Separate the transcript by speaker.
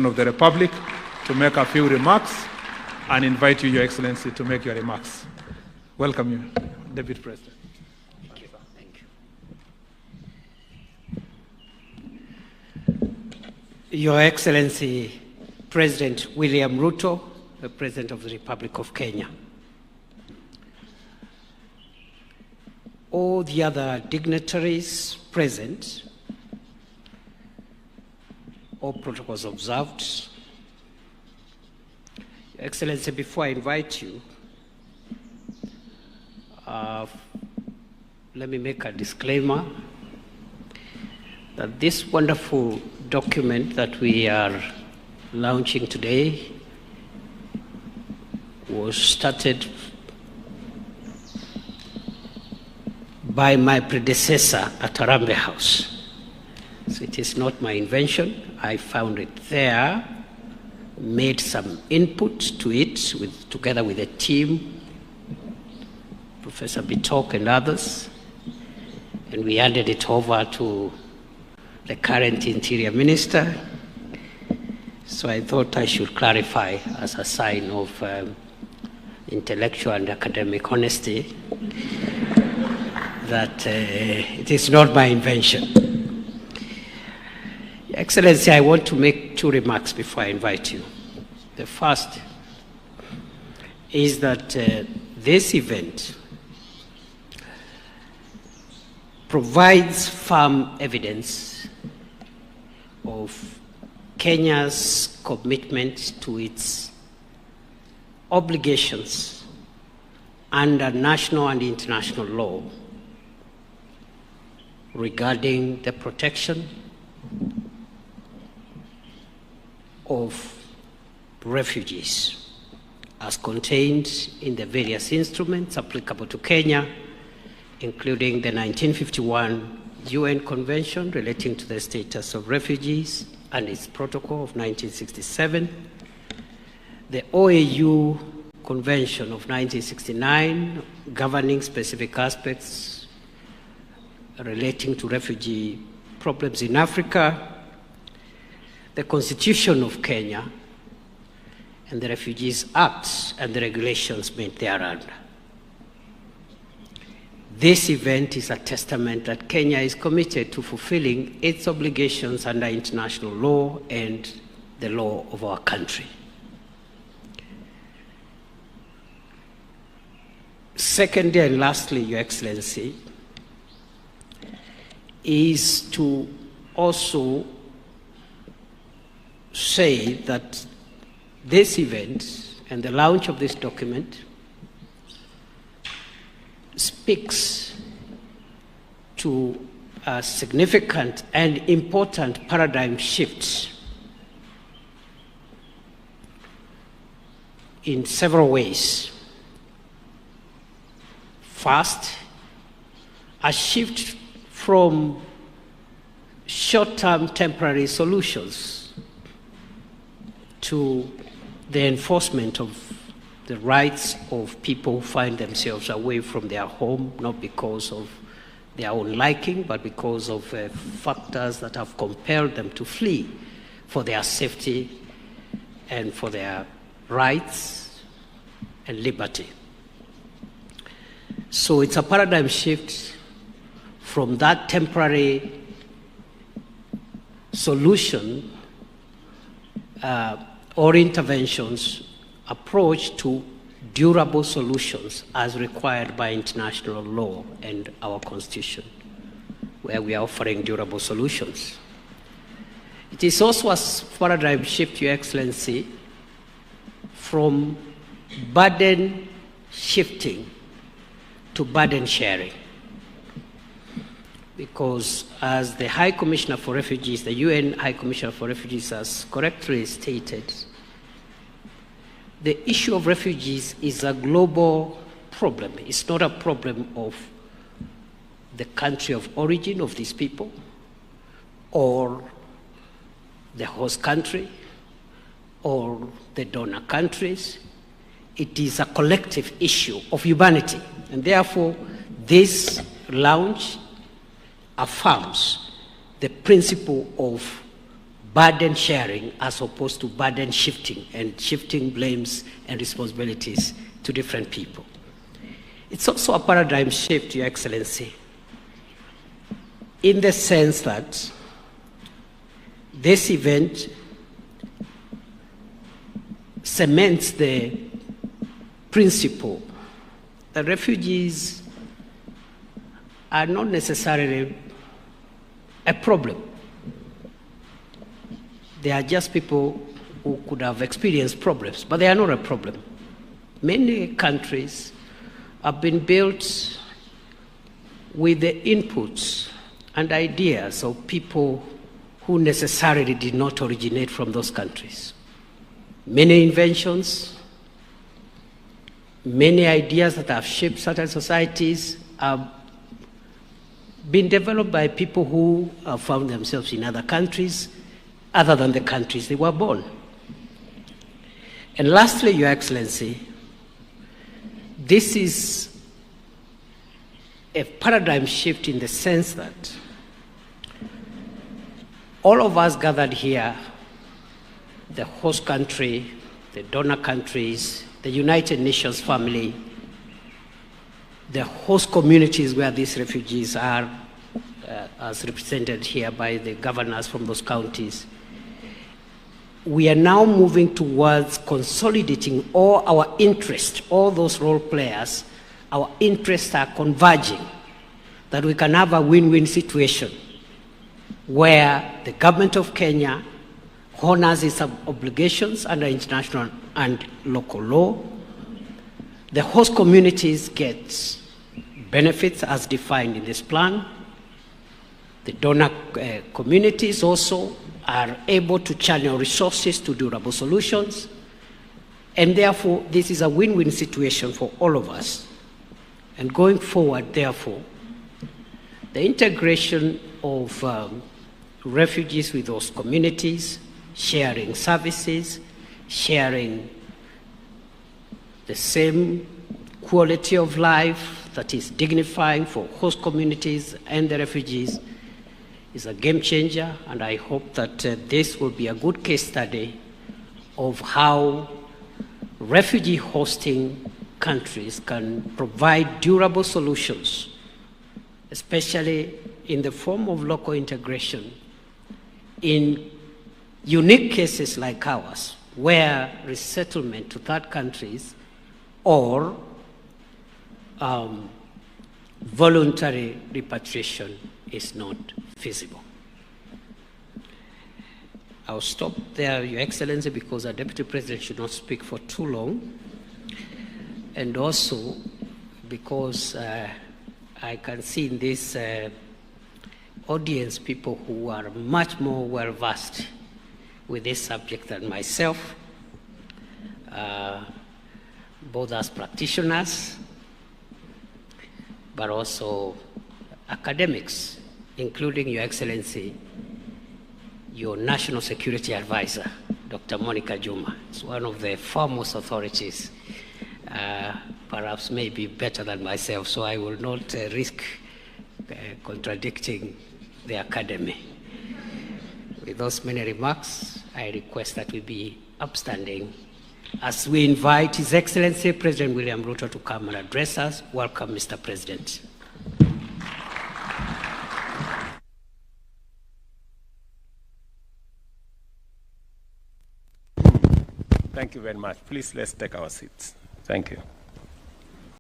Speaker 1: of the Republic to make a few remarks and invite you, Your Excellency, to make your remarks. Welcome you, Deputy President.
Speaker 2: Thank you. Thank you. Your Excellency, President William Ruto, the President of the Republic of Kenya. All the other dignitaries present, all protocols observed. Your Excellency, before I invite you, let me make a disclaimer that this wonderful document that we are launching today was started by my predecessor at Harambee House. So it is not my invention. I found it there, made some input to it together with a team, Professor Bitok and others, and we handed it over to the current Interior Minister. So I thought I should clarify as a sign of intellectual and academic honesty that it is not my invention. Your Excellency, I want to make two remarks before I invite you. The first is that this event provides firm evidence of Kenya's commitment to its obligations under national and international law regarding the protection of refugees as contained in the various instruments applicable to Kenya, including the 1951 UN Convention relating to the status of refugees and its protocol of 1967, the OAU Convention of 1969 governing specific aspects relating to refugee problems in Africa, the Constitution of Kenya, and the Refugees Act and the regulations made thereunder. This event is a testament that Kenya is committed to fulfilling its obligations under international law and the law of our country. Secondly and lastly, Your Excellency, is to also say that this event and the launch of this document speaks to a significant and important paradigm shift in several ways. First, a shift from short-term temporary solutions to the enforcement of the rights of people who find themselves away from their home, not because of their own liking, but because of factors that have compelled them to flee for their safety and for their rights and liberty. So it's a paradigm shift from that temporary solution or interventions approach to durable solutions as required by international law and our Constitution, where we are offering durable solutions. It is also a paradigm shift, Your Excellency, from burden shifting to burden sharing. Because as the High Commissioner for Refugees, the UN High Commissioner for Refugees has correctly stated, the issue of refugees is a global problem. It's not a problem of the country of origin of these people or the host country or the donor countries. It is a collective issue of humanity. And therefore, this launch affirms the principle of burden sharing as opposed to burden shifting and shifting blames and responsibilities to different people. It's also a paradigm shift, Your Excellency, in the sense that this event cements the principle that refugees are not necessarily a problem. They are just people who could have experienced problems, but they are not a problem. Many countries have been built with the inputs and ideas of people who necessarily did not originate from those countries. Many inventions, many ideas that have shaped certain societies have been developed by people who have found themselves in other countries other than the countries they were born. And lastly, Your Excellency, this is a paradigm shift in the sense that all of us gathered here, the host country, the donor countries, the United Nations family, the host communities where these refugees are, as represented here by the governors from those counties, we are now moving towards consolidating all our interests, all those role players, our interests are converging, that we can have a win-win situation where the government of Kenya honors its obligations under international and local law. The host communities get benefits as defined in this plan. The donor communities also are able to channel resources to durable solutions. And therefore, this is a win-win situation for all of us. And going forward, therefore, the integration of refugees with those communities, sharing services, sharing the same quality of life that is dignifying for host communities and the refugees is a game changer, and I hope that this will be a good case study of how refugee hosting countries can provide durable solutions, especially in the form of local integration in unique cases like ours, where resettlement to third countries or voluntary repatriation is not feasible. I'll stop there, Your Excellency, because our Deputy President should not speak for too long, and also because I can see in this audience people who are much more well-versed with this subject than myself, both as practitioners, but also academics, including, Your Excellency, your National Security Advisor, Dr. Monica Juma. Is one of the foremost authorities, perhaps maybe better than myself, so I will not risk contradicting the academy. With those many remarks, I request that we be upstanding as we invite His Excellency President William Ruto to come and address us. Welcome, Mr. President.
Speaker 3: Thank you very much. Please, let's take our seats. Thank you.